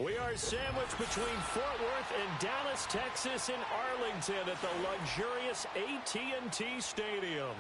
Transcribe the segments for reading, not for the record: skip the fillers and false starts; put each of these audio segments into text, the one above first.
We are sandwiched between Fort Worth and Dallas, Texas in Arlington at the luxurious AT&T Stadium.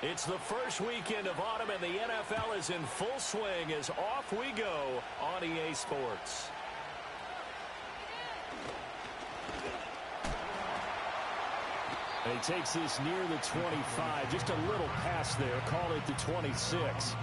It's the first weekend of autumn, and the NFL is in full swing as off we go on EA Sports. And he takes this near the 25, just a little past there, call it the 26.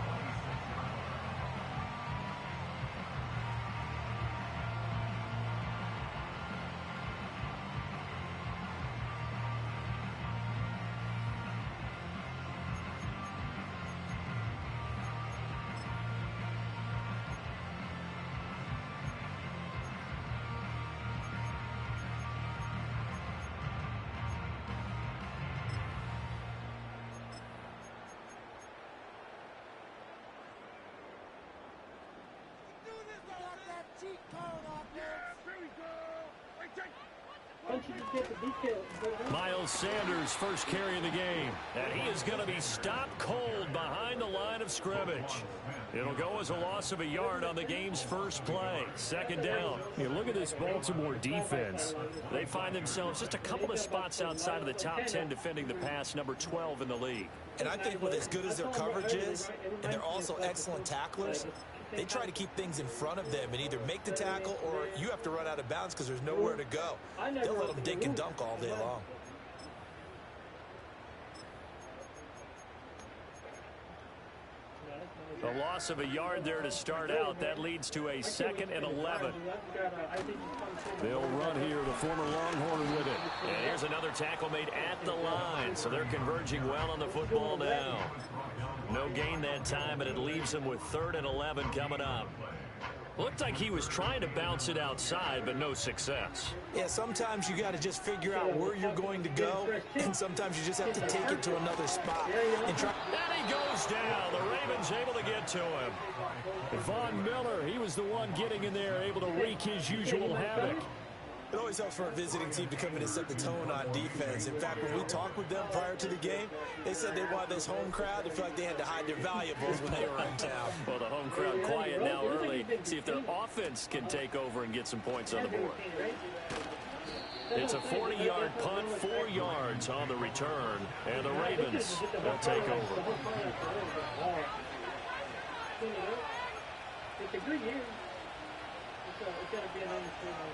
Miles Sanders first carry of the game, and he is going to be stopped cold behind the line of scrimmage. It'll go as a loss of a yard on the game's first play. Second down. You look at this Baltimore defense. They find themselves just a couple of spots outside of the top 10 defending the pass, number 12 in the league. And I think with as good as their coverage is, and they're also excellent tacklers, they try to keep things in front of them and either make the tackle or you have to run out of bounds because there's nowhere to go. They'll let them dink and dunk all day long. A loss of a yard there to start out. That leads to a 2nd and 11. They'll run here, the former Longhorn with it. And here's another tackle made at the line, so they're converging well on the football now. No gain that time, and it leaves them with 3rd and 11 coming up. Looked like he was trying to bounce it outside, but no success. Yeah, sometimes you got to just figure out where you're going to go, and sometimes you just have to take it to another spot. And he goes down. The Ravens able to get to him. Von Miller, he was the one getting in there, able to wreak his usual havoc. It always helps for a visiting team to come in and set the tone on defense. In fact, when we talked with them prior to the game, they said they wanted this home crowd to feel like they had to hide their valuables when they were in town. Well, the home crowd quiet now early. See if their offense can take over and get some points on the board. It's a 40-yard punt, 4 yards on the return, and the Ravens will take over. It's a good year. It's got to be an understatement.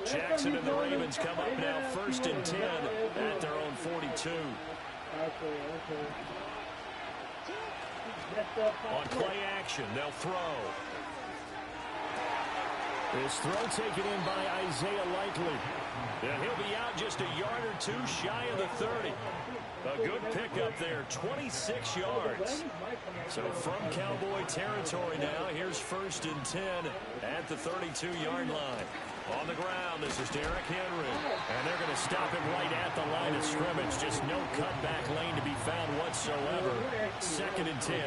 Jackson and the Ravens come up now 1st and 10 at their own 42. On play action, they'll throw. This throw taken in by Isaiah Likely. And he'll be out just a yard or two shy of the 30. A good pickup there, 26 yards. So from Cowboy territory now, here's 1st and 10 at the 32-yard line. On the ground, this is Derrick Henry. And they're going to stop him right at the line of scrimmage. Just no cutback lane to be found whatsoever. 2nd and 10.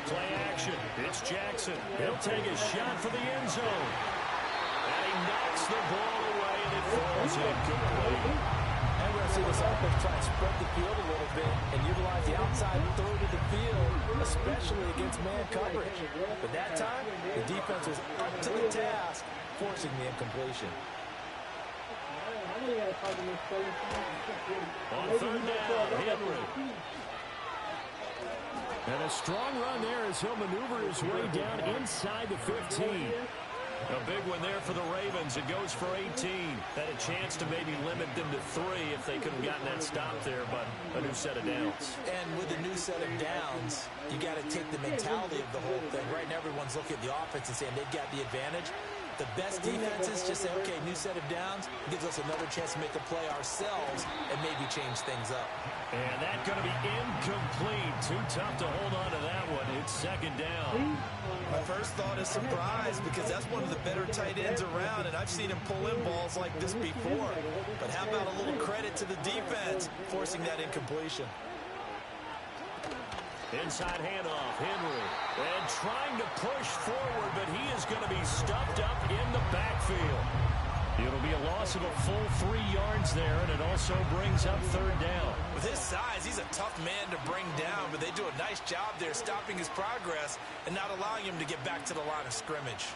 Play action. It's Jackson. He'll take a shot for the end zone. And he knocks the ball away, and it falls incomplete. And we're going to see this offense try and spread the field a little bit and utilize the outside third of the field, especially against man coverage. But that time, the defense was up to the task, forcing the incompletion. On 3rd down, Henry. And a strong run there as he'll maneuver his way down inside the 15. A big one there for the Ravens. It goes for 18. Had a chance to maybe limit them to 3 if they could have gotten that stop there, but a new set of downs. And with a new set of downs, you got to take the mentality of the whole thing. Right now, everyone's looking at the offense and saying they've got the advantage. The best defenses just say, okay, new set of downs. It gives us another chance to make a play ourselves and maybe change things up. And that's going to be incomplete. Too tough to hold on to that one. It's second down. My first thought is surprise because that's one of the better tight ends around, and I've seen him pull in balls like this before. But how about a little credit to the defense forcing that incompletion? Inside handoff, Henry. And trying to push forward, but he is going to be stuffed up in the backfield. It'll be a loss of a full 3 yards there, and it also brings up third down. With his size, he's a tough man to bring down, but they do a nice job there stopping his progress and not allowing him to get back to the line of scrimmage.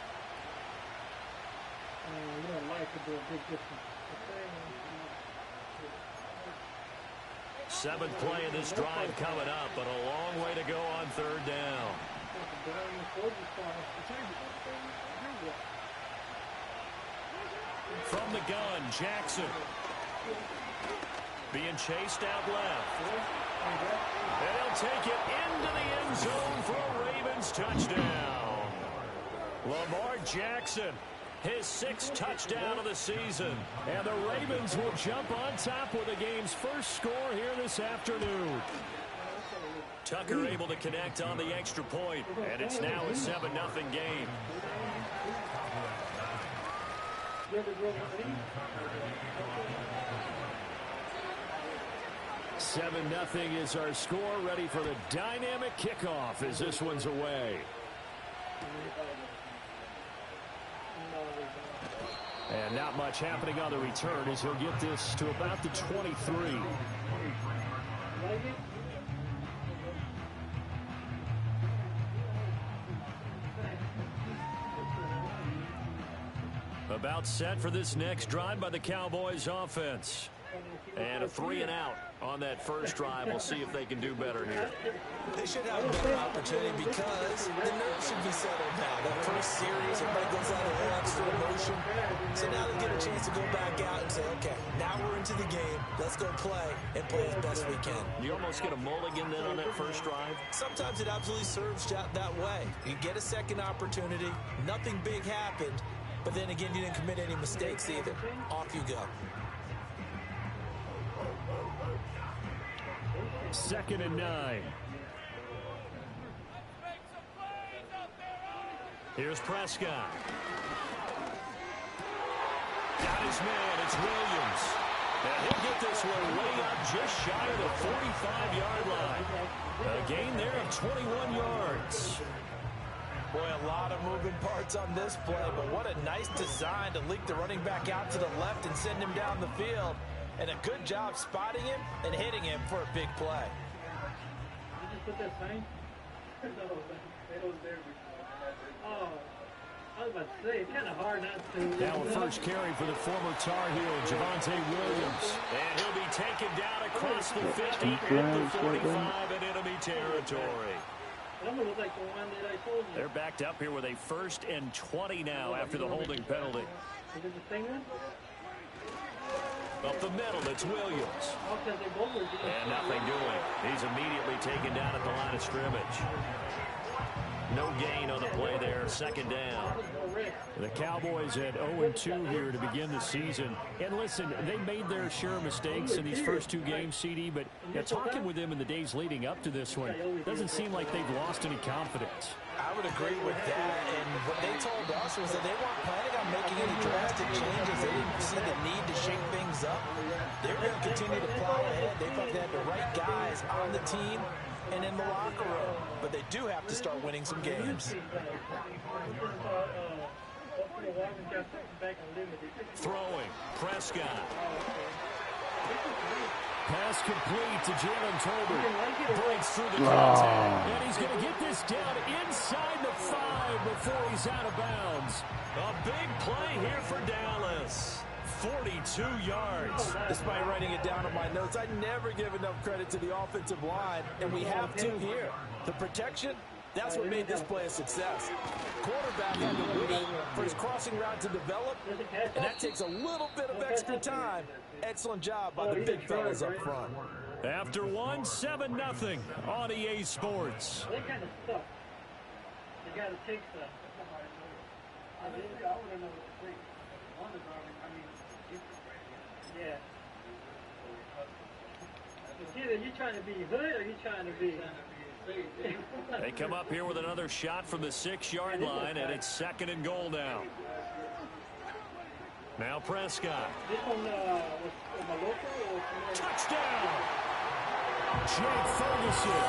Seventh play of this drive coming up, but a long way to go on third down. From the gun, Jackson. Being chased out left. And he'll take it into the end zone for a Ravens touchdown. Lamar Jackson, his 6th touchdown of the season. And the Ravens will jump on top with the game's first score here this afternoon. Tucker able to connect on the extra point, and it's now a 7-0 game. 7-0 is our score. Ready for the dynamic kickoff as this one's away. And not much happening on the return as he'll get this to about the 23. About set for this next drive by the Cowboys offense. And a 3-and-out on that first drive. We'll see if they can do better here. They should have a better opportunity because the nerves should be settled now. That first series, everybody goes out of a little extra emotion. So now they get a chance to go back out and say, okay, now we're into the game. Let's go play and play as best we can. You almost get a mulligan then on that first drive? Sometimes it absolutely serves that way. You get a second opportunity. Nothing big happened. But then again, you didn't commit any mistakes either. Off you go. 2nd and 9. Here's Prescott. Got his man. It's Williams. And he'll get this one way up just shy of the 45-yard line. A gain there of 21 yards. Boy, a lot of moving parts on this play, but what a nice design to leak the running back out to the left and send him down the field. And a good job spotting him and hitting him for a big play. Did you put that sign? No, it was there before. Oh, I was about to say, it's kind of hard not to. Now a first carry for the former Tar Heel, Javonte Williams. And he'll be taken down across the 50 at the 45 in enemy territory. Like the one that I told you. They're backed up here with a 1st and 20 now after the holding penalty. Is it the same one? Up the middle, it's Williams. And nothing doing. He's immediately taken down at the line of scrimmage. No gain on the play there, 2nd down. The Cowboys at 0-2 here to begin the season. And listen, they made their share of mistakes in these first 2 games, CD, but talking with them in the days leading up to this one, doesn't seem like they've lost any confidence. I would agree with that, and what they told us was that they weren't planning on making any drastic changes. They didn't see the need to shake things up. They were going to continue to plow ahead. They thought they had the right guys on the team and in the locker room, but they do have to start winning some games. Throwing, Prescott. Pass complete to Jalen Tolbert. Breaks through the contact. And he's going to get this down inside the 5 before he's out of bounds. A big play here for Dallas. 42 yards. Despite writing it down on my notes, I never give enough credit to the offensive line, and we have to here. The protection, that's what made this play a success. Quarterback had to wait for his crossing route to develop, and that takes a little bit of extra time. Excellent job by the big fellas up front. After 7-0 on EA Sports. They kind of suck. They got to take stuff. Yeah. It's either you trying to be hood or you trying to be. They come up here with another shot from the 6-yard line, and it's 2nd and goal now. Now Prescott. This one was my local or Touchdown! Jake Ferguson,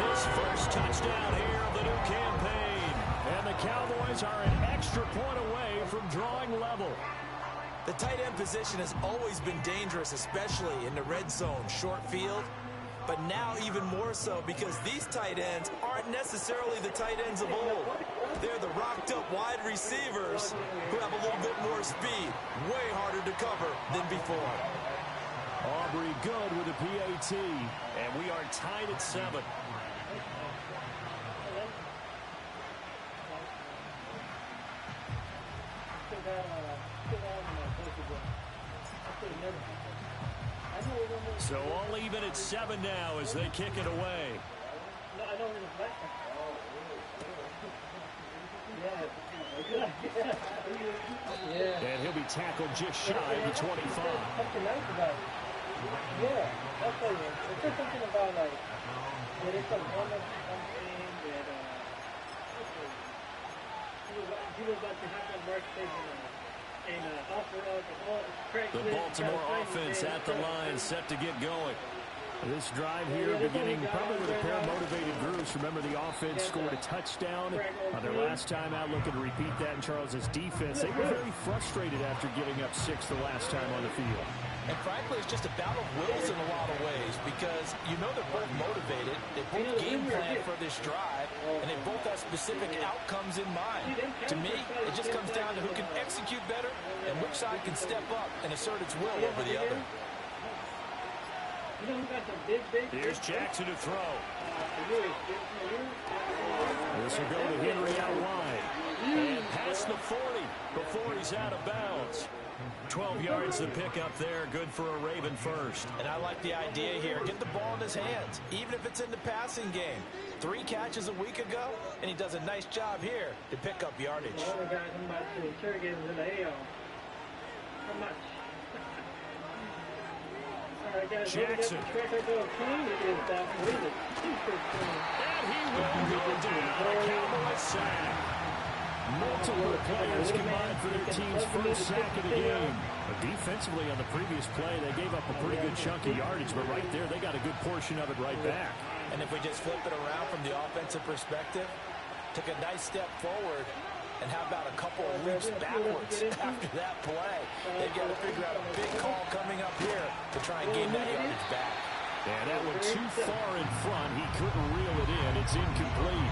his first touchdown here of the new campaign. And the Cowboys are an extra point away from drawing level. The tight end position has always been dangerous, especially in the red zone, short field. But now even more so because these tight ends aren't necessarily the tight ends of old. They're the rocked-up wide receivers who have a little bit more speed, way harder to cover than before. Aubrey good with a PAT, and we are tied at 7. So all even at 7 now as they kick it away. And he'll be tackled just shy of the 25. Yeah, that's like it's just something about like there's some wonderful something that he was about to have that birthday and offer up the Baltimore offense at the line, set to get going. This drive here beginning probably with a pair of motivated groups. Remember, the offense scored a touchdown on their last time out, looking to repeat that in Charles's defense. They were very frustrated after giving up 6 the last time on the field. And frankly, it's just a battle of wills in a lot of ways because you know they're both motivated. They both game plan for this drive, and they both have specific outcomes in mind. To me, it just comes down to who can execute better and which side can step up and assert its will over the other. Here's Jackson to throw. This will go to Henry out wide. And past the 40 before he's out of bounds. 12 yards to pick up there. Good for a Raven first. And I like the idea here. Get the ball in his hands, even if it's in the passing game. 3 catches a week ago, and he does a nice job here to pick up yardage. Jackson. And he will go down. A Cowboys sack. Multiple players combined for their team's first sack of the game. But defensively on the previous play, they gave up a pretty good chunk of yardage, but right there, they got a good portion of it right back. And if we just flip it around from the offensive perspective, took a nice step forward, and how about a couple of leaps backwards after that play? They've got to figure out a big call coming up here to try and gain that yardage back. And that one too far in front. He couldn't reel it in. It's incomplete.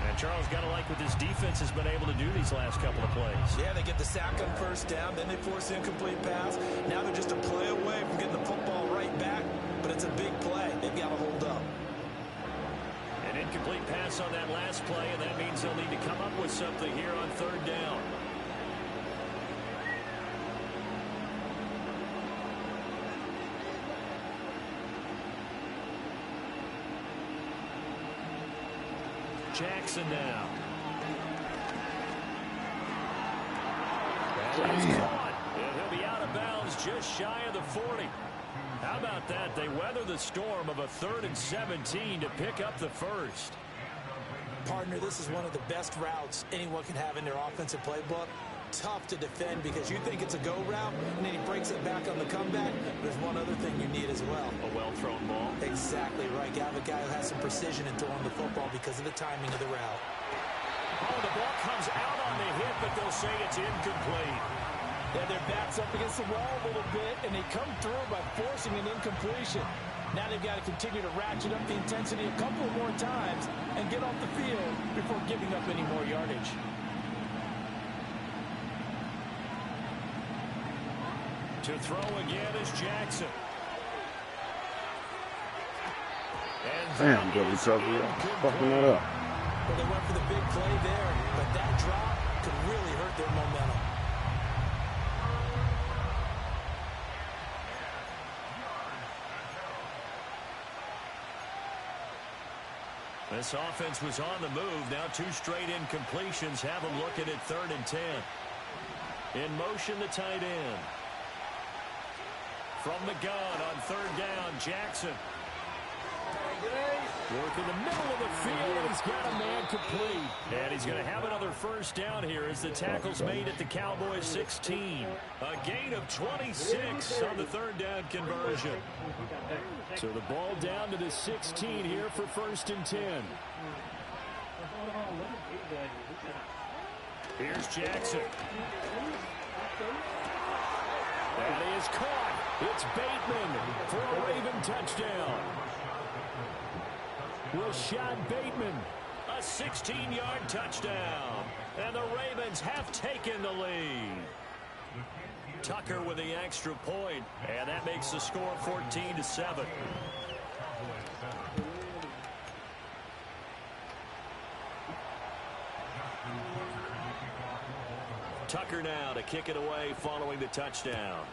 And Charles got to like what this defense has been able to do these last couple of plays. Yeah, they get the sack on first down, then they force the incomplete pass. Now they're just a play away from getting the football right back, but it's a big play. They've got to hold up. An incomplete pass on that last play, and that means they'll need to come up with something here on 3rd down. Jackson now. That is caught, and he'll be out of bounds just shy of the 40. How about that? They weather the storm of a 3rd and 17 to pick up the first. Partner, this is one of the best routes anyone can have in their offensive playbook. Tough to defend because you think it's a go route, and then he breaks it back on the comeback. There's one other thing you need as well. A well-thrown ball. Exactly right. You have a guy who has some precision in throwing the football because of the timing of the route. Oh, the ball comes out on the hit, but they'll say it's incomplete. Yeah, their back's up against the wall a little bit, and they come through by forcing an incompletion. Now they've got to continue to ratchet up the intensity a couple more times and get off the field before giving up any more yardage. To throw again is Jackson. And damn, Joey Trevor, fucking that up. Well, they went for the big play there, but that drop could really hurt their momentum. This offense was on the move. Now 2 straight incompletions have them looking at 3rd and 10. In motion, the tight end. From the gun on 3rd down, Jackson. Work in the middle of the field. He's got a man complete. And he's going to have another 1st down here as the tackle's made at the Cowboys 16. A gain of 26 on the 3rd down conversion. So the ball down to the 16 here for 1st and 10. Here's Jackson. That is caught. It's Bateman for a Raven touchdown. Rashad Bateman, a 16-yard touchdown. And the Ravens have taken the lead. Tucker with the extra point, and that makes the score 14-7. Tucker now to kick it away following the touchdown.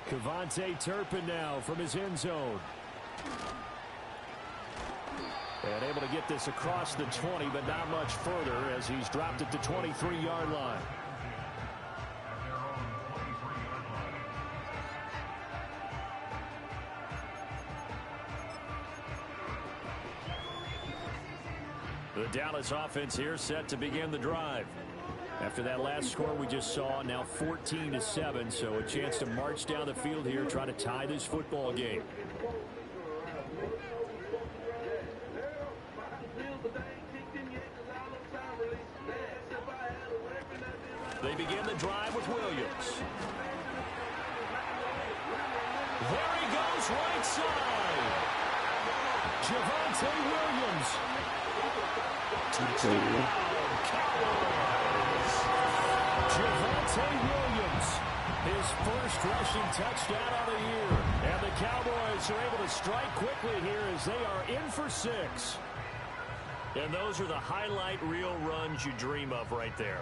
Kevontae Turpin now from his end zone. And able to get this across the 20, but not much further as he's dropped at the 23-yard line. The Dallas offense here set to begin the drive. After that last score we just saw, now 14-7, so a chance to march down the field here, try to tie this football game. They begin the drive with Williams. There he goes, right side. Javonte Williams. Javonte Williams, his first rushing touchdown of the year. And the Cowboys are able to strike quickly here as they are in for 6. And those are the highlight reel runs you dream of right there.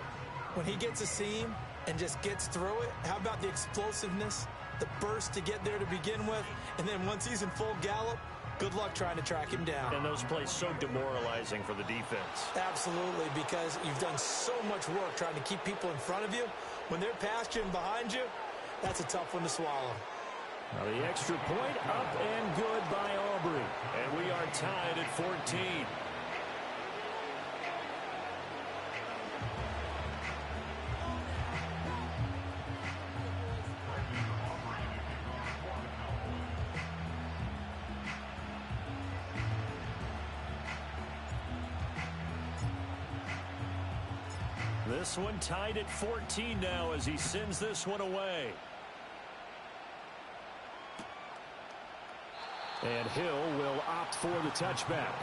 When he gets a seam and just gets through it, how about the explosiveness, the burst to get there to begin with, and then once he's in full gallop, good luck trying to track him down. And those plays so demoralizing for the defense. Absolutely, because you've done so much work trying to keep people in front of you. When they're past you and behind you, that's a tough one to swallow. Now the extra point up and good by Aubrey. And we are tied at 14. This one tied at 14 now as he sends this one away. And Hill will opt for the touchback.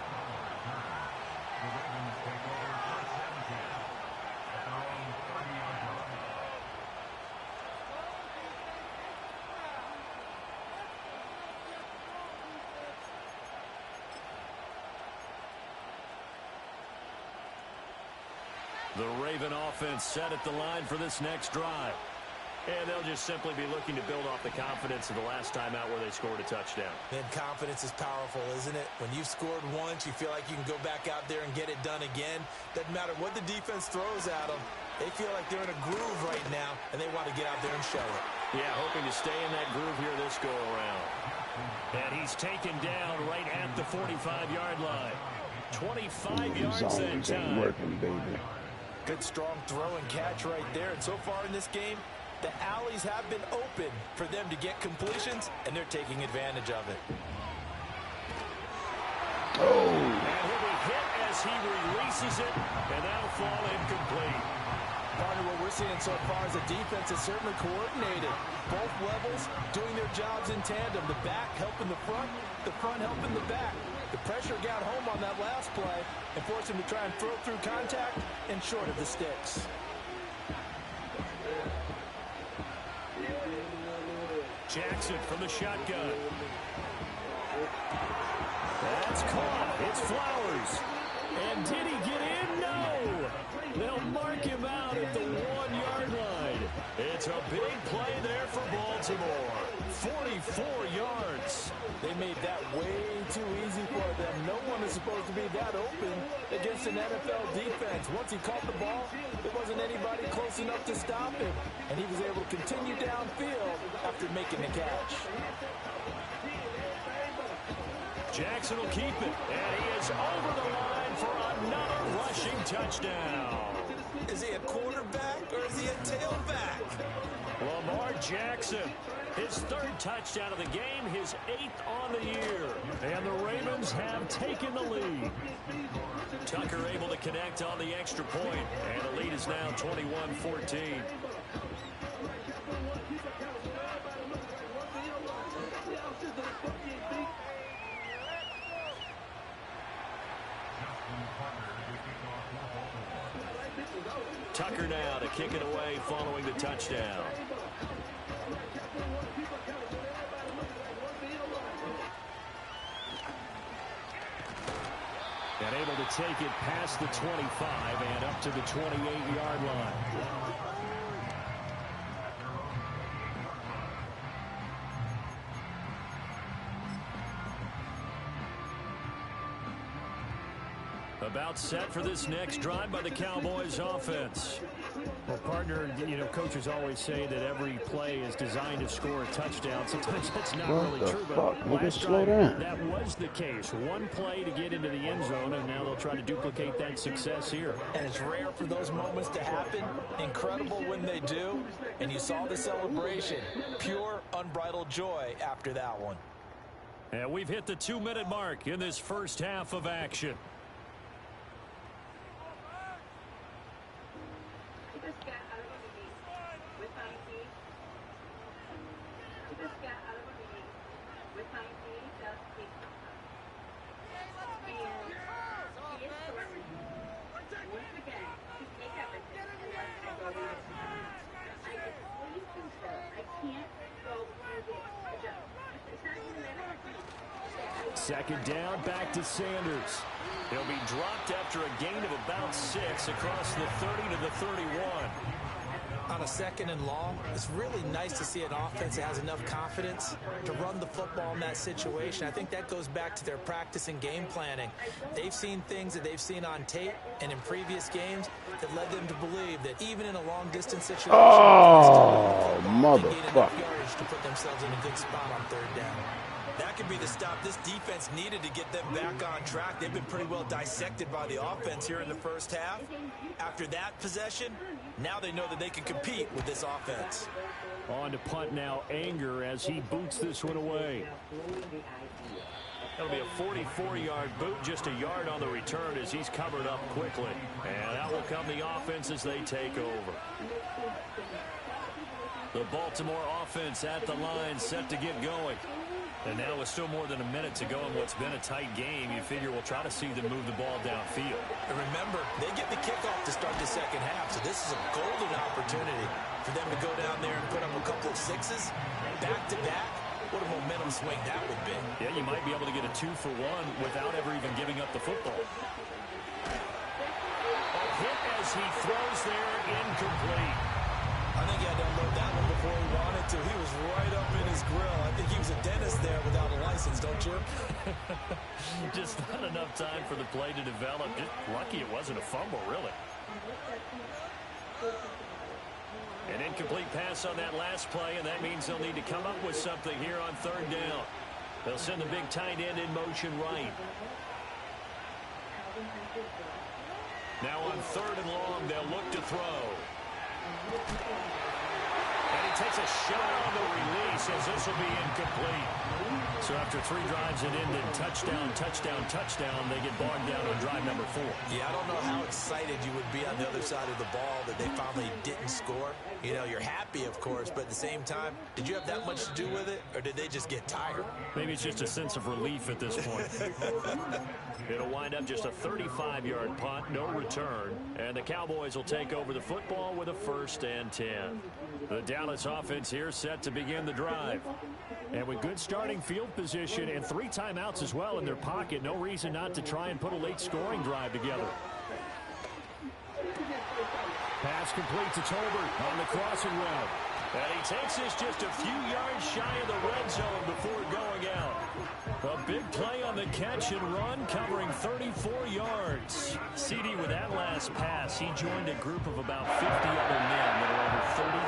The Raven offense set at the line for this next drive. And they'll just simply be looking to build off the confidence of the last time out where they scored a touchdown. Man, confidence is powerful, isn't it? When you've scored once, you feel like you can go back out there and get it done again. Doesn't matter what the defense throws at them. They feel like they're in a groove right now, and they want to get out there and show it. Yeah, hoping to stay in that groove here this go-around. And he's taken down right at the 45-yard line. 25 yards that time. Working, baby. Good, strong throw and catch right there. And so far in this game, the alleys have been open for them to get completions, and they're taking advantage of it. Oh! And he'll be hit as he releases it, and that'll fall incomplete. Partner, what we're seeing so far is the defense is certainly coordinated. Both levels doing their jobs in tandem. The back helping the front helping the back. The pressure got home on that last play and forced him to try and throw through contact and short of the sticks. Jackson from the shotgun. That's caught. It's Flowers. And did he get in? No. They'll mark him out at the 1-yard line. It's a big play there for Baltimore. 44 yards. They made that way too easy for them. No one is supposed to be that open against an NFL defense. Once he caught the ball, there wasn't anybody close enough to stop him. And he was able to continue downfield after making the catch. Jackson will keep it. And he is over the line for another rushing touchdown. Is he a quarterback or is he a tailback? Lamar Jackson, his third touchdown of the game, his 8th on the year. And the Ravens have taken the lead. Tucker able to connect on the extra point, and the lead is now 21-14. Tucker now to kick it away following the touchdown. And able to take it past the 25 and up to the 28-yard line. About set for this next drive by the Cowboys offense. Well, partner, you know, coaches always say that every play is designed to score a touchdown. Sometimes that's not really true, but last drive, that was the case. One play to get into the end zone, and now they'll try to duplicate that success here. And it's rare for those moments to happen. Incredible when they do. And you saw the celebration. Pure, unbridled joy after that one. And we've hit the 2-minute mark in this first half of action. Second down, back to Sanders. He'll be dropped after a gain of about 6 across the 30 to the 31. On a second and long, it's really nice to see an offense that has enough confidence to run the football in that situation. I think that goes back to their practice and game planning. They've seen things that they've seen on tape and in previous games that led them to believe that even in a long-distance situation, motherfucker, to put themselves in a good spot on third down. That could be the stop this defense needed to get them back on track. They've been pretty well dissected by the offense here in the first half. After that possession, now they know that they can compete with this offense. On to punt now, Anger, as he boots this one away. That'll be a 44-yard boot, just a yard on the return as he's covered up quickly. And out will come the offense as they take over. The Baltimore offense at the line, set to get going. And now with still more than a minute to go in what's been a tight game, you figure we'll try to see them move the ball downfield. And remember, they get the kickoff to start the second half, so this is a golden opportunity for them to go down there and put up a couple of sixes, back-to-back. What a momentum swing that would be. Yeah, you might be able to get a 2-for-1 without ever even giving up the football. A hit as he throws there, incomplete. I think he had to unload that one before he wanted to. He was right up in his grill. I think he was a dentist there without a license, don't you? Just not enough time for the play to develop. Just lucky it wasn't a fumble, really. An incomplete pass on that last play, and that means they'll need to come up with something here on third down. They'll send the big tight end in motion right. Now on third and long, they'll look to throw. And he takes a shot on the release as this will be incomplete. So after 3 drives it ended touchdown, touchdown, touchdown, they get bogged down on drive number 4. Yeah, I don't know how excited you would be on the other side of the ball that they finally didn't score. You know, you're happy, of course, but at the same time, did you have that much to do with it, or did they just get tired? Maybe it's just a sense of relief at this point. It'll wind up just a 35-yard punt, no return, and the Cowboys will take over the football with a 1st and 10. The Dallas offense here set to begin the drive. And with good starting field position and 3 timeouts as well in their pocket, no reason not to try and put a late scoring drive together. Pass pass complete to Tolbert on the crossing route. And he takes this just a few yards shy of the red zone before going out. A big play on the catch and run, covering 34 yards. CD, with that last pass, he joined a group of about 50 other men that are over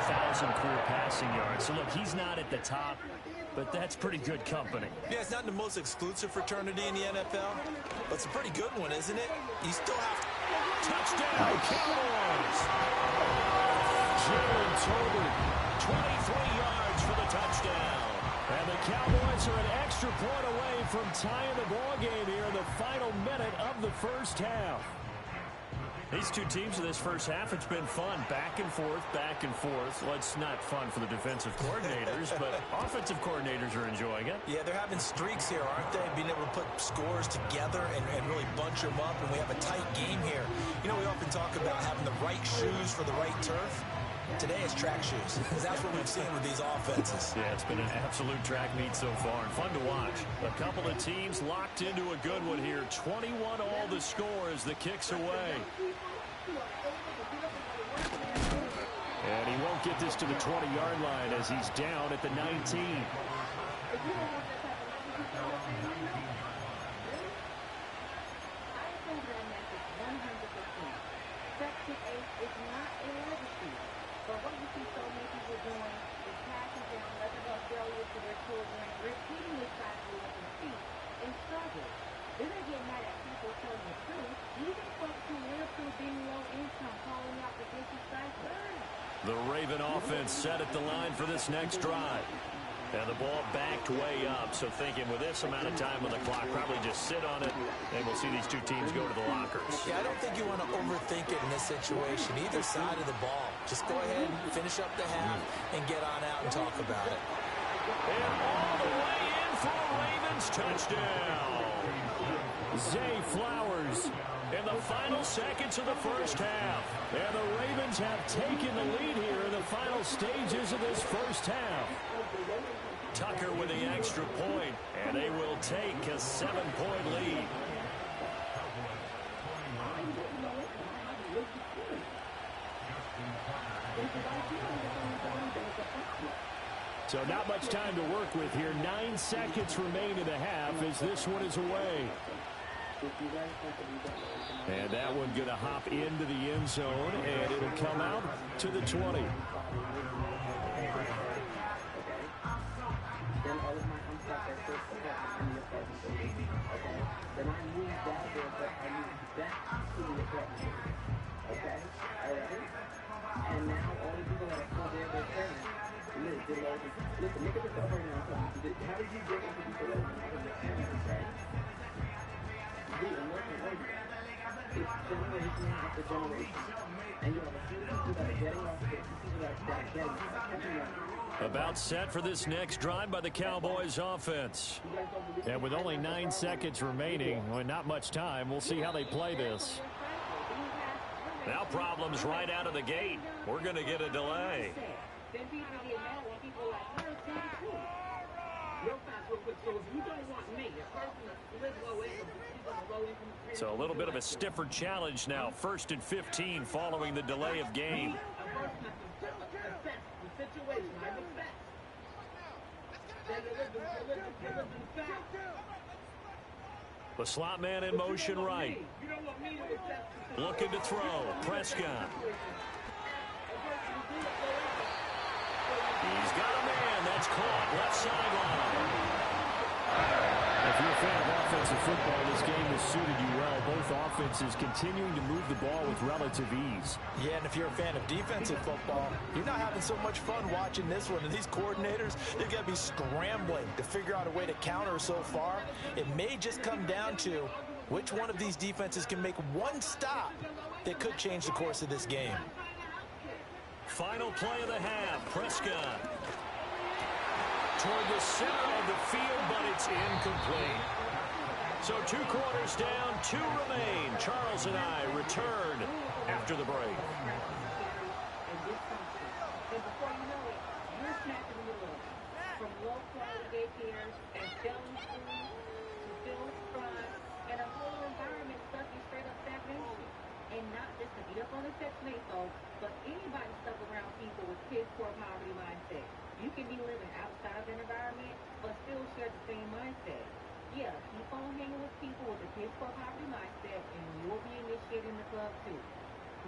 30,000 career passing yards. So, look, he's not at the top, but that's pretty good company. Yeah, it's not the most exclusive fraternity in the NFL, but it's a pretty good one, isn't it? You still have to... Touchdown, Cowboys! Jalen Tolbert, 23 yards for the touchdown. And the Cowboys are an extra point away from tying the ball game here in the final minute of the first half. These two teams in this first half, it's been fun. Back and forth, back and forth. Well, it's not fun for the defensive coordinators, but offensive coordinators are enjoying it. Yeah, they're having streaks here, aren't they? Being able to put scores together and really bunch them up, and we have a tight game here. You know, we often talk about having the right shoes for the right turf. Today it's track shoes. That's what we've seen with these offenses. Yeah, it's been an absolute track meet so far and fun to watch. A couple of teams locked into a good one here. 21 all the score as the kick's away. And he won't get this to the 20-yard line as he's down at the 19. But what you see so many people doing is passing down, letting them failure to their children, repeating this cycle of defeat and struggle. Then they get mad at people telling the truth. Even folks who live through being low income, calling out the disrespect. The Raven offense set at the line for this next drive. And the ball backed way up, so thinking with this amount of time on the clock, probably just sit on it, and we'll see these two teams go to the lockers. Yeah, I don't think you want to overthink it in this situation, either side of the ball. Just go ahead and finish up the half and get on out and talk about it. And all the way in for a Ravens touchdown. Zay Flowers In the final seconds of the first half. And the Ravens have taken the lead here in the final stages of this first half. Tucker with the extra point, and they will take a 7-point lead. So not much time to work with here. 9 seconds remain in the half as this one is away. And that one going to hop into the end zone, and it'll come out to the 20. Then all of my stuff at first apartment in the apartment building. Okay? Then I moved out there, but I moved back to the apartment building. Okay? Alright? And now all the people that are still there, they're parents. Listen, look at yourself right now. How did you get into these relationships with your parents, right? Dude, I'm working on you. It's generation after generation. And you have a few people that are getting off the people that are getting off. About set for this next drive by the Cowboys offense. And with only 9 seconds remaining, well, not much time, we'll see how they play this. Now problems right out of the gate. We're going to get a delay. So a little bit of a stiffer challenge now. 1st and 15 following the delay of game. The slot man in motion right. Looking to throw. Prescott. He's got a man. That's caught. Left sideline. If you're a fan of offensive football, this game has suited you well. Both offenses continuing to move the ball with relative ease. Yeah, and if you're a fan of defensive football, you're not having so much fun watching this one. And these coordinators, they've got to be scrambling to figure out a way to counter so far. It may just come down to which one of these defenses can make one stop that could change the course of this game. Final play of the half. Prescott toward the center of the field, but it's incomplete. So 2 quarters down, 2 remain. Charles and I return after the break. And before you know it, you're smack in the middle of it. From low-quality daycares and failing schools to Phil's Prime and a whole environment stuck in straight-up stagnation. And not just to beat up on the Section 8 folks, but anybody stuck around people with piss poor poverty mindset. You can be living outside of an environment, but still share the same mindset. Yeah, keep on hanging with people with a piss poor poverty mindset, and you'll be initiating the club too.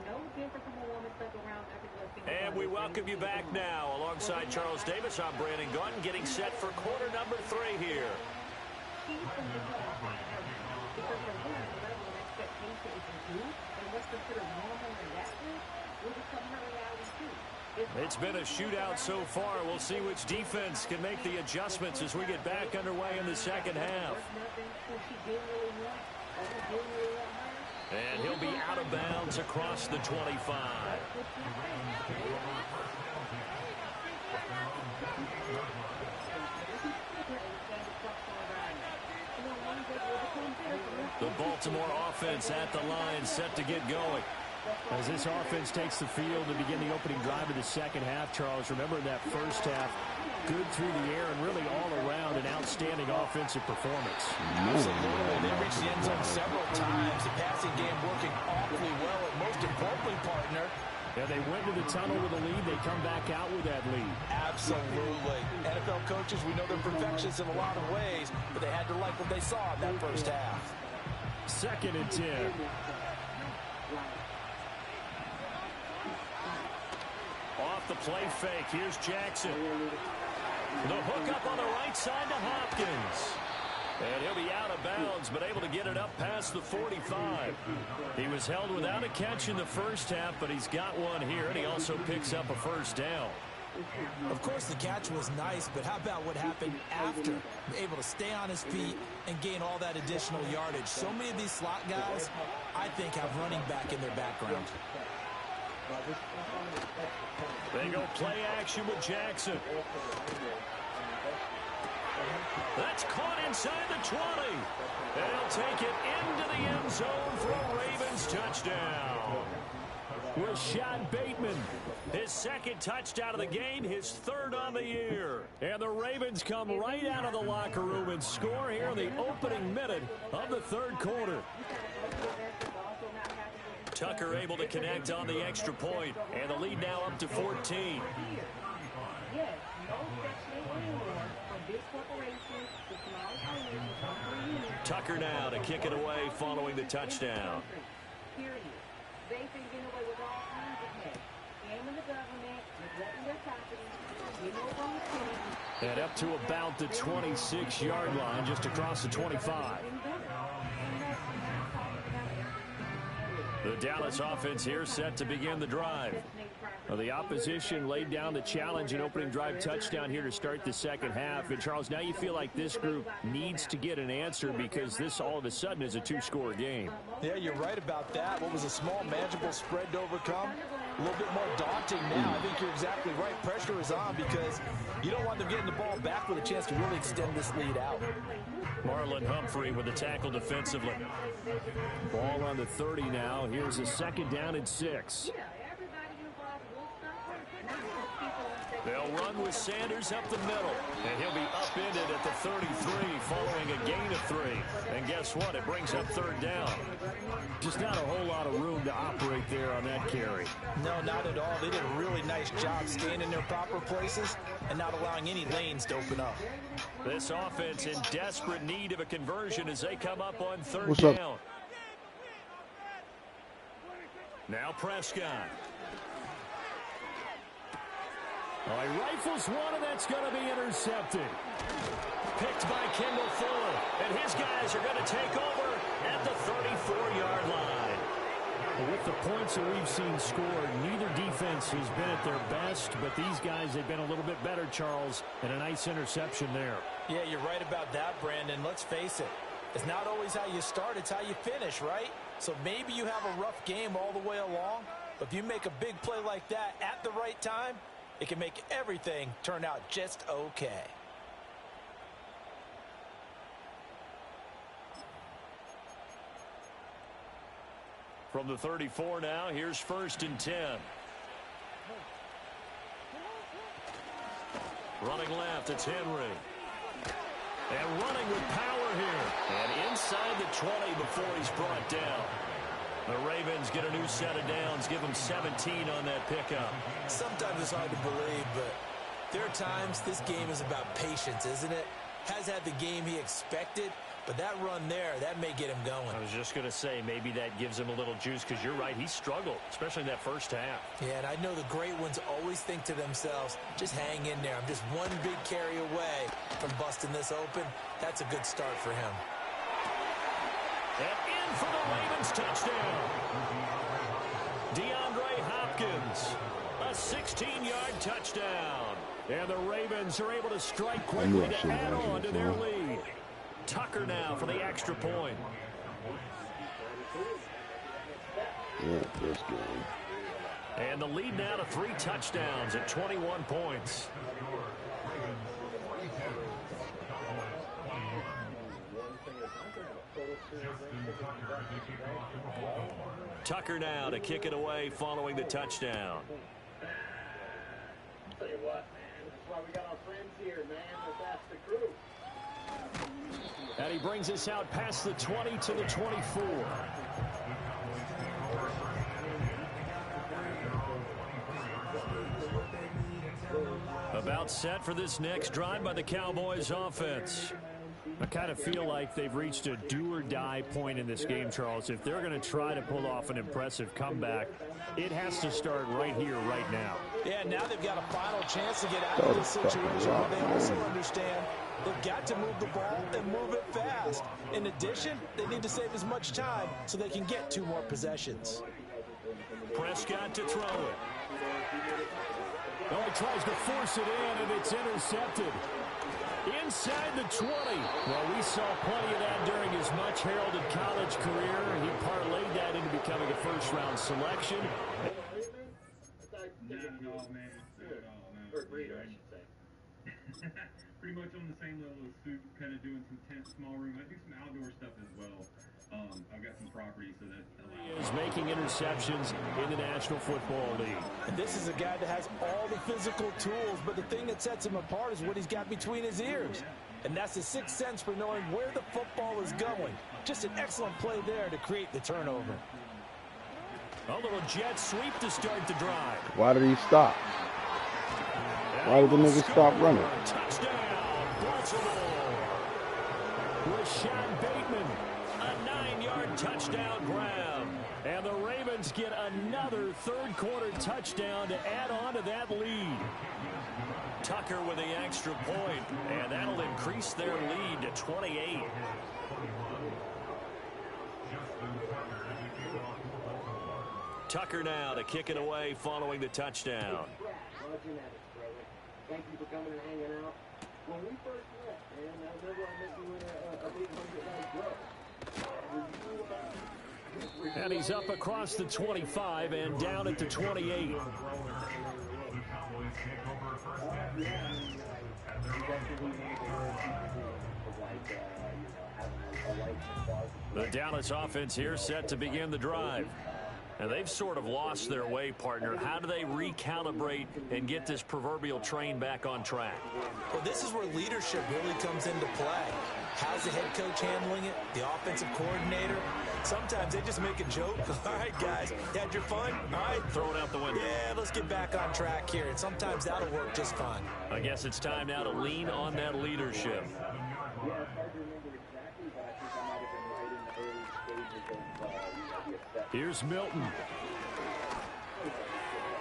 No different from a woman stuck around nothing but single. And we welcome you back now. Alongside Charles Davis, I'm Brandon Gaudin, getting set for quarter number 3 here. She's going to because her level of expectation is reduced, and what's considered normal in that group will become her reality too. It's been a shootout so far. We'll see which defense can make the adjustments as we get back underway in the second half. And he'll be out of bounds across the 25. The Baltimore offense at the line, set to get going. As this offense takes the field to begin the opening drive of the second half, Charles, remember in that first half, good through the air and really all around an outstanding offensive performance. Absolutely. They reached the end zone several times. The passing game working awfully well. And most importantly, partner, yeah, they went to the tunnel with a lead. They come back out with that lead. Absolutely. NFL coaches, we know they're perfectionists in a lot of ways, but they had to like what they saw in that first half. 2nd and 10. Off the play fake. Here's Jackson. The hook up on the right side to Hopkins. And he'll be out of bounds, but able to get it up past the 45. He was held without a catch in the first half, but he's got one here, and he also picks up a first down. Of course, the catch was nice, but how about what happened after? Able to stay on his feet and gain all that additional yardage. So many of these slot guys, I think, have running back in their background. They go play action with Jackson. That's caught inside the 20. They'll take it into the end zone for a Ravens touchdown. Rashad Bateman, his 2nd touchdown of the game, his 3rd on the year. And the Ravens come right out of the locker room and score here in the opening minute of the 3rd quarter. Tucker able to connect on the extra point, and the lead now up to 14. Tucker now to kick it away following the touchdown. And up to about the 26-yard line, just across the 25. The Dallas offense here set to begin the drive. Well, the opposition laid down the challenge and opening drive touchdown here to start the second half. And, Charles, now you feel like this group needs to get an answer because this all of a sudden is a 2-score game. Yeah, you're right about that. What was a small, manageable spread to overcome? A little bit more daunting now. I think you're exactly right. Pressure is on because you don't want them getting the ball back with a chance to really extend this lead out. Marlon Humphrey with the tackle defensively. Ball on the 30 now. Here's a 2nd down and 6. They'll run with Sanders up the middle, and he'll be upended at the 33 following a gain of 3. And guess what? It brings up 3rd down. Just not a whole lot of room to operate there on that carry. No, not at all. They did a really nice job staying in their proper places and not allowing any lanes to open up. This offense in desperate need of a conversion as they come up on 3rd down. Now Prescott. Oh, he rifles one, and that's going to be intercepted. Picked by Kendall Fuller, and his guys are going to take over at the 34-yard line. With the points that we've seen scored, neither defense has been at their best, but these guys have been a little bit better, Charles, and a nice interception there. Yeah, you're right about that, Brandon. Let's face it. It's not always how you start, it's how you finish, right? So maybe you have a rough game all the way along, but if you make a big play like that at the right time, it can make everything turn out just okay. From the 34 now, here's 1st and 10. Running left, it's Henry. And running with power here. And inside the 20 before he's brought down. The Ravens get a new set of downs, give them 17 on that pickup. Sometimes it's hard to believe, but there are times this game is about patience, isn't it? Has had the game he expected, but that run there, that may get him going. I was just going to say, maybe that gives him a little juice, because you're right, he struggled, especially in that first half. Yeah, and I know the great ones always think to themselves, just hang in there. I'm just one big carry away from busting this open. That's a good start for him. And in for the Ravens touchdown. DeAndre Hopkins, a 16-yard touchdown. And the Ravens are able to strike quickly to add on to their lead. Tucker now for the extra point. Yeah, that's good. And the lead now to 3 touchdowns at 21 points. Tucker now to kick it away following the touchdown. Tell you what, man, that's why we got our friends here, man. That's the crew. And he brings us out past the 20 to the 24. About set for this next drive by the Cowboys offense. I kind of feel like they've reached a do-or-die point in this game, Charles. If they're going to try to pull off an impressive comeback, it has to start right here, right now. Yeah, now they've got a final chance to get out of this situation, but they also understand they've got to move the ball and move it fast. In addition, they need to save as much time so they can get 2 more possessions. Prescott to throw it. Oh, he tries to force it in, and it's intercepted. Inside the 20. Well, we saw plenty of that during his much heralded college career. He parlayed that into becoming a first-round selection. No, man. Or breeder, I should say. Pretty much on the same level as Soup, kind of doing some tent, small room. I do some outdoor stuff as well. I've got some property, so that He is making interceptions in the National Football League. And this is a guy that has all the physical tools, but the thing that sets him apart is what he's got between his ears. And that's the sixth sense for knowing where the football is going. Just an excellent play there to create the turnover. A little jet sweep to start the drive. Why did he stop? Why did the nigga stop running? Touchdown, Baltimore. Rashad Bateman, a 9-yard touchdown grab. And the Ravens get another third-quarter touchdown to add on to that lead. Tucker with the extra point, and that'll increase their lead to 28. Tucker now to kick it away following the touchdown. Thank you for coming and hanging out. When we first met, man, I remember I met you in a big 100-yard drill. And he's up across the 25 and down at the 28. The Dallas offense here set to begin the drive. And they've sort of lost their way, partner. How do they recalibrate and get this proverbial train back on track? Well, this is where leadership really comes into play. How's the head coach handling it? The offensive coordinator? Sometimes they just make a joke. All right, guys, you had your fun? All right. Throw it out the window. Yeah, let's get back on track here. And sometimes that'll work just fine. I guess it's time now to lean on that leadership. Yeah, it's hard to remember exactly, but I think I might have been right in the early stages of the assessment. Here's Milton.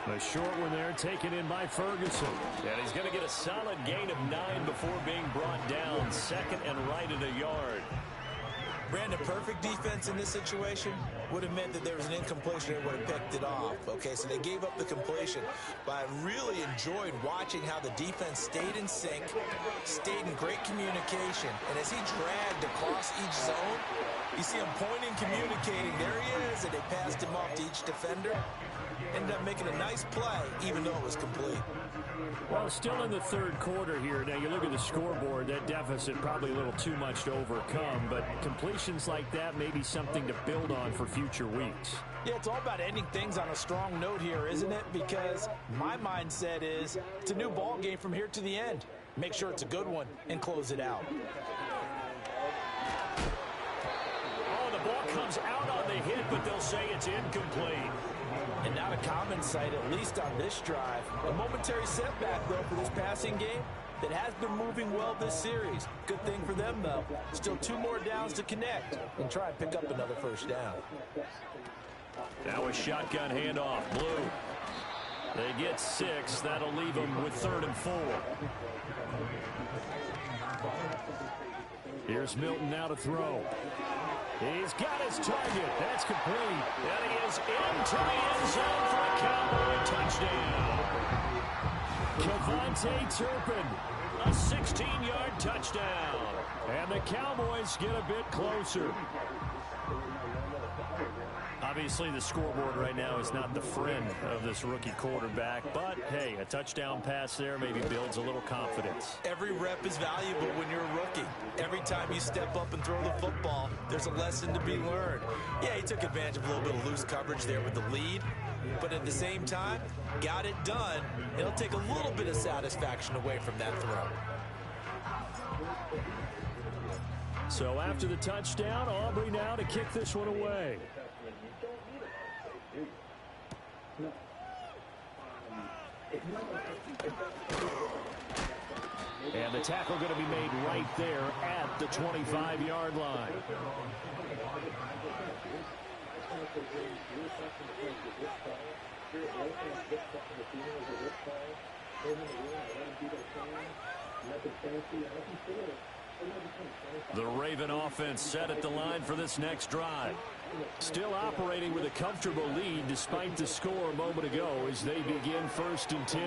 The short one there taken in by Ferguson. And he's going to get a solid gain of 9 before being brought down. Second and right at a yard. Brandon, perfect defense in this situation would have meant that there was an incompletion and would have picked it off. Okay, so they gave up the completion. But I really enjoyed watching how the defense stayed in sync, stayed in great communication. And as he dragged across each zone, you see him pointing, communicating. There he is, and they passed him off to each defender. Ended up making a nice play, even though it was complete. Well, still in the third quarter here. Now, you look at the scoreboard, that deficit probably a little too much to overcome, but completions like that may be something to build on for future weeks. Yeah, it's all about ending things on a strong note here, isn't it? Because my mindset is it's a new ball game from here to the end. Make sure it's a good one and close it out. Oh, the ball comes out on the hit, but they'll say it's incomplete. And not a common sight, at least on this drive. A momentary setback, though, for this passing game that has been moving well this series. Good thing for them, though. Still 2 more downs to connect and try and pick up another first down. Now a shotgun handoff. Blue. They get 6. That'll leave them with 3rd and 4. Here's Milton now to throw. He's got his target. That's complete. And he is into the end zone for a Cowboy touchdown. Kevontae Turpin, a 16-yard touchdown. And the Cowboys get a bit closer. Obviously, the scoreboard right now is not the friend of this rookie quarterback. But, hey, a touchdown pass there maybe builds a little confidence. Every rep is valuable when you're a rookie. Every time you step up and throw the football, there's a lesson to be learned. Yeah, he took advantage of a little bit of loose coverage there with the lead. But at the same time, got it done. It'll take a little bit of satisfaction away from that throw. So after the touchdown, Aubrey now to kick this one away. And the tackle going to be made right there at the 25-yard line. The Raven offense set at the line for this next drive. Still operating with a comfortable lead despite the score a moment ago as they begin 1st and 10.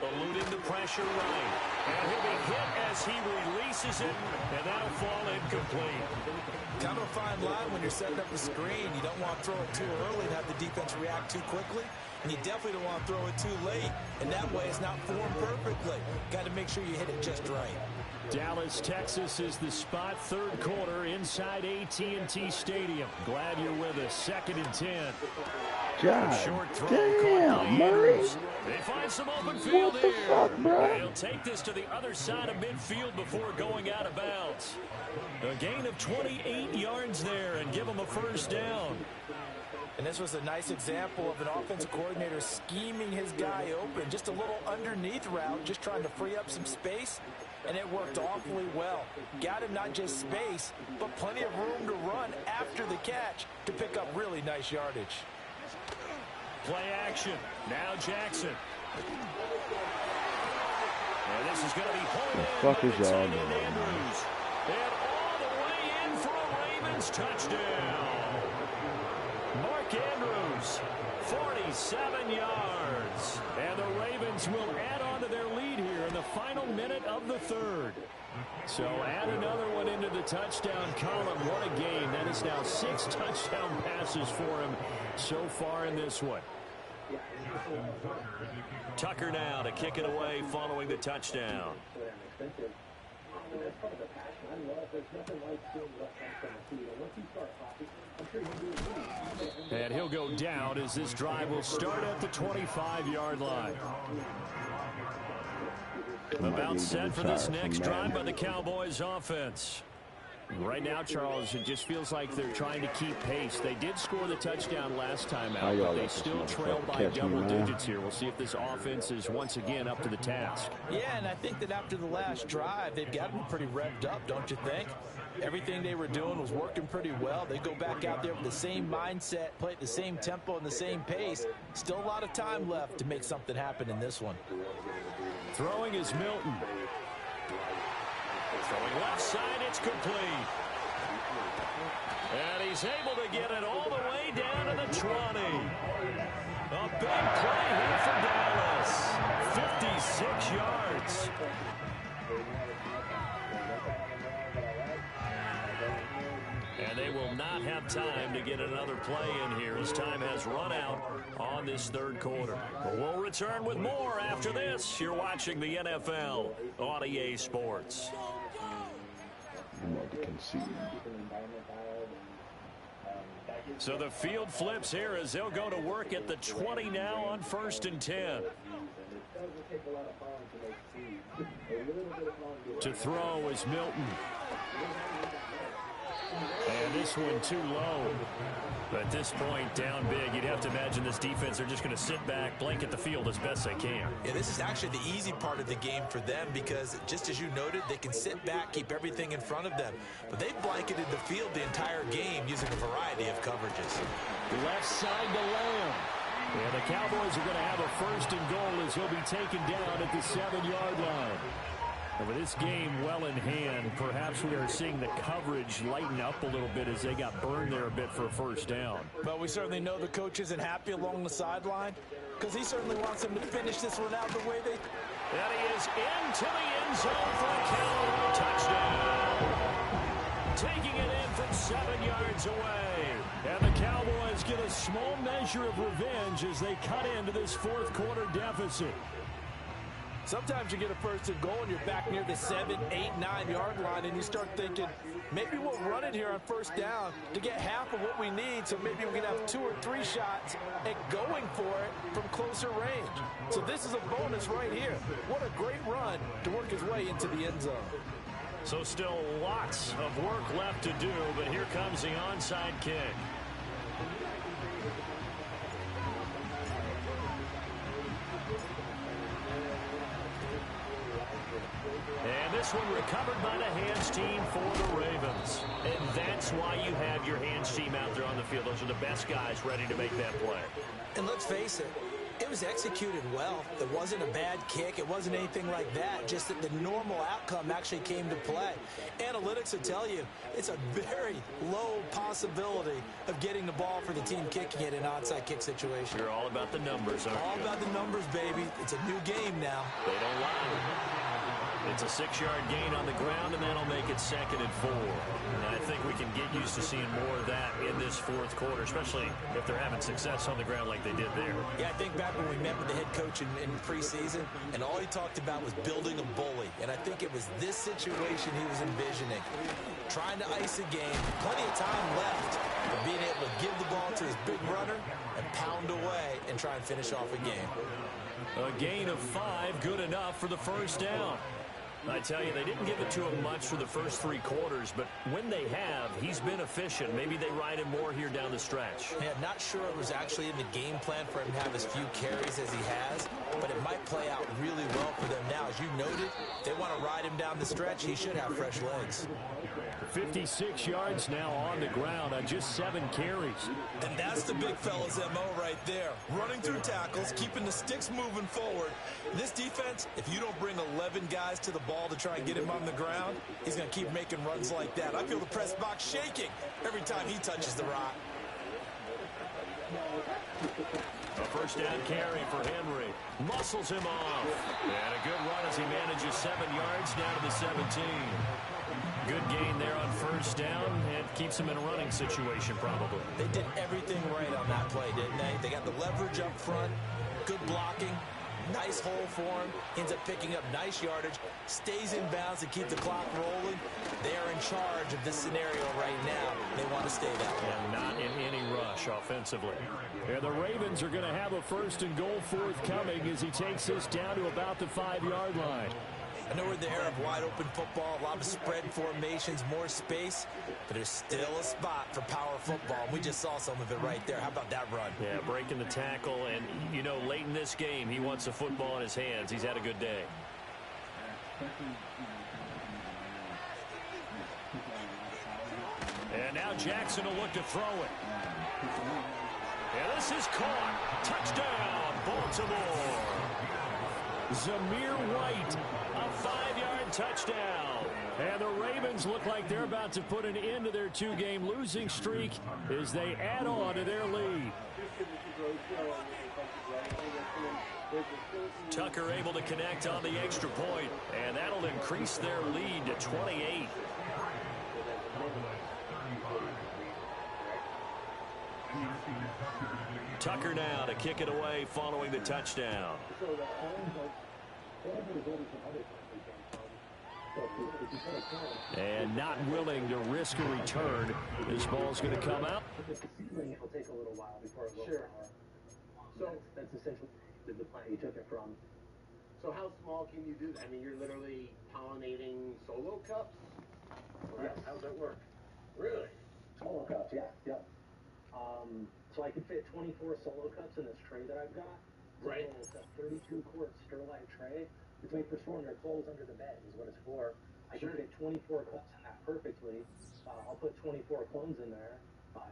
Eluding the pressure right. And he'll be hit as he releases it, and that'll fall incomplete. Kind of a fine line when you're setting up a screen. You don't want to throw it too early and have the defense react too quickly. And you definitely don't want to throw it too late. And that way it's not formed perfectly. Got to make sure you hit it just right. Dallas, Texas is the spot. 3rd quarter inside AT&T Stadium. Glad you're with us. 2nd and 10. God Short throw. damn, Murray. They find some open field What the here. fuck, bro? They'll take this to the other side of midfield before going out of bounds. A gain of 28 yards there and give them a first down. And this was a nice example of an offensive coordinator scheming his guy open. Just a little underneath route, just trying to free up some space. And it worked awfully well. Got him not just space, but plenty of room to run after the catch to pick up really nice yardage. Play action. Now Jackson. And this is going to be home in. Fuck is y'all Tight end doing? Andrews. And all the way in for a Ravens touchdown. Mark Andrews, 47 yards. And the Ravens will add on to their lead here in the final minute of the 3rd. So add another one into the touchdown column. What a game. That is now 6 touchdown passes for him so far in this one. Tucker now to kick it away following the touchdown. And he'll go down as this drive will start at the 25-yard line. About set for this next drive by the Cowboys offense. Right now, Charles, it just feels like they're trying to keep pace. They did score the touchdown last time out, but they still trail by double digits here. We'll see if this offense is once again up to the task. Yeah, and I think that after the last drive, they've got them pretty revved up, don't you think? Everything they were doing was working pretty well. They go back out there with the same mindset, play at the same tempo and the same pace. Still a lot of time left to make something happen in this one. Throwing is Milton. Throwing left side, it's complete. And he's able to get it all the way down to the 20. A big play here for Dallas. 56 yards. And they will not have time to get another play in here as time has run out on this 3rd quarter. But we'll return with more after this. You're watching the NFL on EA Sports. So the field flips here as they'll go to work at the 20 now on 1st and 10. To throw is Milton. And this one too low. But at this point, down big, you'd have to imagine this defense are just going to sit back, blanket the field as best they can. Yeah, this is actually the easy part of the game for them because, just as you noted, they can sit back, keep everything in front of them. But they've blanketed the field the entire game using a variety of coverages. Left side to Lamb. And the Cowboys are going to have a 1st and goal as he'll be taken down at the 7-yard line. And with this game well in hand, perhaps we are seeing the coverage lighten up a little bit as they got burned there a bit for a 1st down. But we certainly know the coach isn't happy along the sideline because he certainly wants them to finish this one out the way they... And he is into the end zone for a Cowboy touchdown. Taking it in from 7 yards away. And the Cowboys get a small measure of revenge as they cut into this 4th quarter deficit. Sometimes you get a 1st and goal and you're back near the 7, 8, 9-yard line and you start thinking, maybe we'll run it here on 1st down to get half of what we need so maybe we can have 2 or 3 shots at going for it from closer range. So this is a bonus right here. What a great run to work his way into the end zone. So still lots of work left to do, but here comes the onside kick. And this one recovered by the hands team for the Ravens. And that's why you have your hands team out there on the field. Those are the best guys ready to make that play. And let's face it, it was executed well. It wasn't a bad kick. It wasn't anything like that. Just that the normal outcome actually came to play. Analytics will tell you it's a very low possibility of getting the ball for the team kicking it in an onside kick situation. You're all about the numbers, aren't you? All about the numbers, baby. It's a new game now. They don't lie. It's a 6-yard gain on the ground, and that'll make it 2nd and 4. And I think we can get used to seeing more of that in this 4th quarter, especially if they're having success on the ground like they did there. Yeah, I think back when we met with the head coach in preseason, and all he talked about was building a bully. And I think it was this situation he was envisioning. Trying to ice a game, plenty of time left, but being able to give the ball to his big runner and pound away and try and finish off a game. A gain of 5, good enough for the 1st down. I tell you, they didn't give it to him much for the first 3 quarters, but when they have, he's been efficient. Maybe they ride him more here down the stretch. Yeah, not sure it was actually in the game plan for him to have as few carries as he has, but it might play out really well for them now. As you noted, if they want to ride him down the stretch, he should have fresh legs. 56 yards now on the ground on just 7 carries. And that's the big fella's MO right there. Running through tackles, keeping the sticks moving forward. This defense, if you don't bring 11 guys to the ball to try and get him on the ground, he's going to keep making runs like that. I feel the press box shaking every time he touches the rock. A 1st down carry for Henry. Muscles him off. And a good run as he manages 7 yards down to the 17. Good gain there on 1st down and keeps him in a running situation probably. They did everything right on that play, didn't they? They got the leverage up front, good blocking, nice hole for him, ends up picking up nice yardage, stays in bounds to keep the clock rolling. They're in charge of this scenario right now. They want to stay that way. And not in any rush offensively. And the Ravens are going to have a 1st and goal forthcoming as he takes this down to about the 5-yard line. I know we're in the era of wide-open football, a lot of spread formations, more space, but there's still a spot for power football. We just saw some of it right there. How about that run? Yeah, breaking the tackle, and, you know, late in this game, he wants the football in his hands. He's had a good day. And now Jackson will look to throw it. And this is caught. Touchdown, Baltimore. Zamir White, a 5-yard touchdown. And the Ravens look like they're about to put an end to their 2-game losing streak as they add on to their lead. Tucker able to connect on the extra point, and that'll increase their lead to 28. Tucker now to kick it away following the touchdown. And not willing to risk a return. This ball's going to come out. It'll take a little while before it will. Sure. So that's essentially the plant you took it from. So how small can you do that? I mean, you're literally pollinating solo cups? Yes. How does that work? Really? Solo cups, yeah, yep. So I could fit 24 solo cups in this tray that I've got. Right. It's a 32-quart Sterlite tray. It's made for storing their clothes under the bed is what it's for. I can fit 24 cups in that perfectly. I'll put 24 clones in there.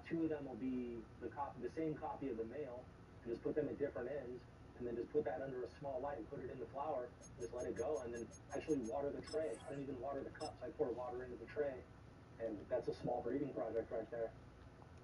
2 of them will be the same copy of the male, and just put them at different ends, and then just put that under a small light and put it in the flour, just let it go, and then actually water the tray. I don't even water the cups. I pour water into the tray, and that's a small breeding project right there.